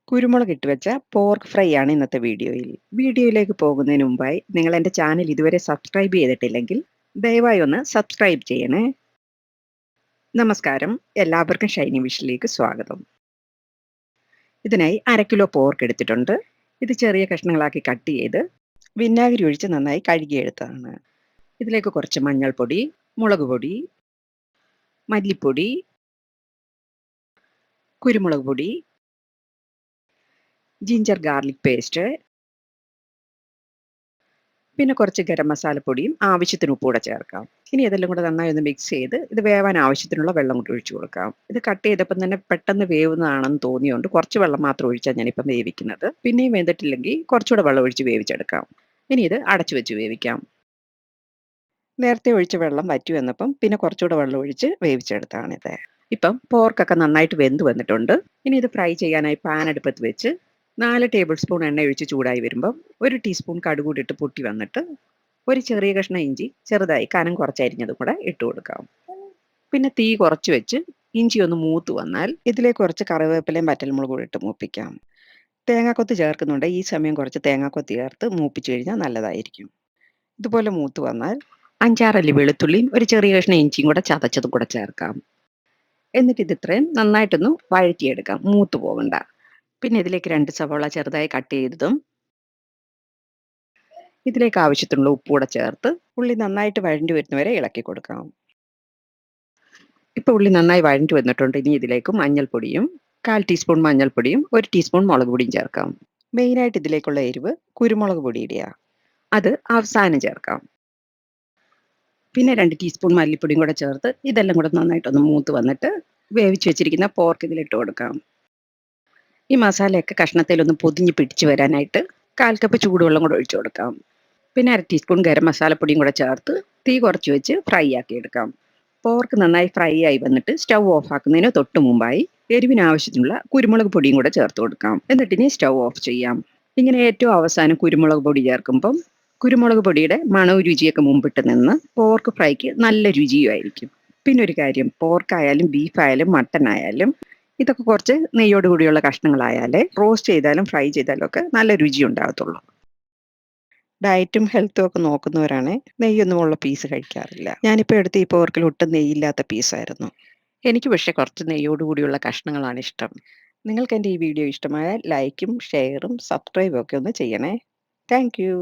കുരുമുളക് ഇട്ട് വെച്ച പോർക്ക് ഫ്രൈ ആണ് ഇന്നത്തെ വീഡിയോയിൽ. വീഡിയോയിലേക്ക് പോകുന്നതിന് മുമ്പായി നിങ്ങൾ എൻ്റെ ചാനൽ ഇതുവരെ സബ്സ്ക്രൈബ് ചെയ്തിട്ടില്ലെങ്കിൽ ദയവായി ഒന്ന് സബ്സ്ക്രൈബ് ചെയ്യണേ. നമസ്കാരം, എല്ലാവർക്കും ഷൈനി വിഷിലേക്ക് സ്വാഗതം. ഇതിനായി 1/2 കിലോ പോർക്ക് എടുത്തിട്ടുണ്ട്. ഇത് ചെറിയ കഷ്ണങ്ങളാക്കി കട്ട് ചെയ്ത് വിനാഗിരി ഒഴിച്ച് നന്നായി കഴുകിയെടുത്തതാണ്. ഇതിലേക്ക് കുറച്ച് മഞ്ഞൾപ്പൊടി, മുളക് പൊടി, മല്ലിപ്പൊടി, കുരുമുളക് പൊടി, ജിഞ്ചർ ഗാർലിക് പേസ്റ്റ്, പിന്നെ കുറച്ച് ഗരം മസാലപ്പൊടിയും ആവശ്യത്തിന് ഉപ്പ് കൂടെ ചേർക്കാം. ഇനി ഇതെല്ലാം കൂടെ നന്നായി ഒന്ന് മിക്സ് ചെയ്ത് ഇത് വേവാൻ ആവശ്യത്തിനുള്ള വെള്ളം കൂടി ഒഴിച്ചു കൊടുക്കാം. ഇത് കട്ട് ചെയ്തപ്പം തന്നെ പെട്ടെന്ന് വേവുന്നതാണെന്ന് തോന്നിയുകൊണ്ട് കുറച്ച് വെള്ളം മാത്രം ഒഴിച്ചാണ് ഞാനിപ്പം വേവിക്കുന്നത്. പിന്നെയും വെന്തിട്ടില്ലെങ്കിൽ കുറച്ചുകൂടെ വെള്ളം ഒഴിച്ച് വേവിച്ചെടുക്കാം. ഇനി ഇത് അടച്ചു വെച്ച് വേവിക്കാം. നേരത്തെ ഒഴിച്ച വെള്ളം വറ്റി വന്നപ്പം പിന്നെ കുറച്ചുകൂടെ വെള്ളം ഒഴിച്ച് വേവിച്ചെടുത്താണിത്. ഇപ്പം പോർക്കൊക്കെ നന്നായിട്ട് വെന്ത് വന്നിട്ടുണ്ട്. ഇനി ഇത് ഫ്രൈ ചെയ്യാനായി പാൻ അടുപ്പത്ത് വെച്ച് 4 ടേബിൾ സ്പൂൺ എണ്ണ ഒഴിച്ച് ചൂടായി വരുമ്പം 1 ടീസ്പൂൺ കടുക് കൂടി ഇട്ട് പൊട്ടി വന്നിട്ട് ഒരു ചെറിയ കഷ്ണം ഇഞ്ചി ചെറുതായി കനം കുറച്ചരിഞ്ഞതും കൂടെ ഇട്ട് കൊടുക്കാം. പിന്നെ തീ കുറച്ച് വെച്ച് ഇഞ്ചി ഒന്ന് മൂത്ത് വന്നാൽ ഇതിലേക്ക് കുറച്ച് കറിവേപ്പിലയും വറ്റൽമുളകും കൂടി ഇട്ട് മൂപ്പിക്കാം. തേങ്ങാക്കൊത്ത് ചേർക്കുന്നുണ്ട്. ഈ സമയം കുറച്ച് തേങ്ങാക്കൊത്ത് ചേർത്ത് മൂപ്പിച്ചു കഴിഞ്ഞാൽ നല്ലതായിരിക്കും. ഇതുപോലെ മൂത്ത് വന്നാൽ 5-6 അല്ലി വെളുത്തുള്ളിയും ഒരു ചെറിയ കഷ്ണം ഇഞ്ചിയും കൂടെ ചതച്ചതും കൂടെ ചേർക്കാം. എന്നിട്ട് ഇത് ഇത്രയും നന്നായിട്ടൊന്ന് വഴറ്റിയെടുക്കാം, മൂത്ത് പോകണ്ട. പിന്നെ ഇതിലേക്ക് 2 സവോള ചെറുതായി കട്ട് ചെയ്തതും ഇതിലേക്ക് ആവശ്യത്തിനുള്ള ഉപ്പ് കൂടെ ചേർത്ത് ഉള്ളി നന്നായിട്ട് വഴണ്ടി വരുന്നവരെ ഇളക്കി കൊടുക്കാം. ഇപ്പോൾ ഉള്ളി നന്നായി വഴണ്ടി വന്നിട്ടുണ്ട്. ഇനി ഇതിലേക്ക് മഞ്ഞൾപ്പൊടിയും 1/4 ടീസ്പൂൺ മഞ്ഞൾപ്പൊടിയും 1 ടീസ്പൂൺ മുളക് പൊടിയും ചേർക്കാം. മെയിനായിട്ട് ഇതിലേക്കുള്ള എരിവ് കുരുമുളക് പൊടി ഇടുക, അത് അവസാനം ചേർക്കാം. പിന്നെ 2 ടീസ്പൂൺ മല്ലിപ്പൊടിയും കൂടെ ചേർത്ത് ഇതെല്ലാം കൂടെ നന്നായിട്ടൊന്ന് മൂത്ത് വന്നിട്ട് വേവിച്ച് വെച്ചിരിക്കുന്ന പോർക്ക് ഇതിലിട്ട് കൊടുക്കാം. ഈ മസാലയൊക്കെ കഷ്ണത്തിലൊന്ന് പൊതിഞ്ഞ് പിടിച്ച് വരാനായിട്ട് 1/4 കപ്പ് ചൂടുവെള്ളം കൂടെ ഒഴിച്ചു കൊടുക്കാം. പിന്നെ 1/2 ടീസ്പൂൺ ഗരം മസാലപ്പൊടിയും കൂടെ ചേർത്ത് തീ കുറച്ച് വെച്ച് ഫ്രൈ ആക്കി എടുക്കാം. പോർക്ക് നന്നായി ഫ്രൈ ആയി വന്നിട്ട് സ്റ്റൗ ഓഫ് ആക്കുന്നതിന് തൊട്ട് മുമ്പായി എരിവിന് ആവശ്യത്തിനുള്ള കുരുമുളക് പൊടിയും കൂടെ ചേർത്ത് കൊടുക്കാം. എന്നിട്ട് ഇനി സ്റ്റൗ ഓഫ് ചെയ്യാം. ഇങ്ങനെ ഏറ്റവും അവസാനം കുരുമുളക് പൊടി ചേർക്കുമ്പം കുരുമുളക് പൊടിയുടെ മണവും രുചിയൊക്കെ മുമ്പിട്ട് നിന്ന് പോർക്ക് ഫ്രൈക്ക് നല്ല രുചിയുമായിരിക്കും. പിന്നെ ഒരു കാര്യം, പോർക്കായാലും ബീഫായാലും മട്ടൻ ആയാലും ഇതൊക്കെ കുറച്ച് നെയ്യോട് കൂടിയുള്ള കഷ്ണങ്ങളായാലേ റോസ്റ്റ് ചെയ്താലും ഫ്രൈ ചെയ്താലും ഒക്കെ നല്ല രുചി ഉണ്ടാകത്തുള്ളൂ. ഡയറ്റും ഹെൽത്തും ഒക്കെ നോക്കുന്നവരാണ് നെയ്യൊന്നും ഉള്ള പീസ് കഴിക്കാറില്ല. ഞാനിപ്പോൾ എടുത്ത ഈ പോർക്കിൽ ഒട്ടും നെയ്യില്ലാത്ത പീസായിരുന്നു. എനിക്ക് പക്ഷേ കുറച്ച് നെയ്യോട് കൂടിയുള്ള കഷ്ണങ്ങളാണ് ഇഷ്ടം. നിങ്ങൾക്ക് എൻ്റെ ഈ വീഡിയോ ഇഷ്ടമായാൽ ലൈക്കും ഷെയറും സബ്സ്ക്രൈബും ഒക്കെ ഒന്ന് ചെയ്യണേ. Thank you.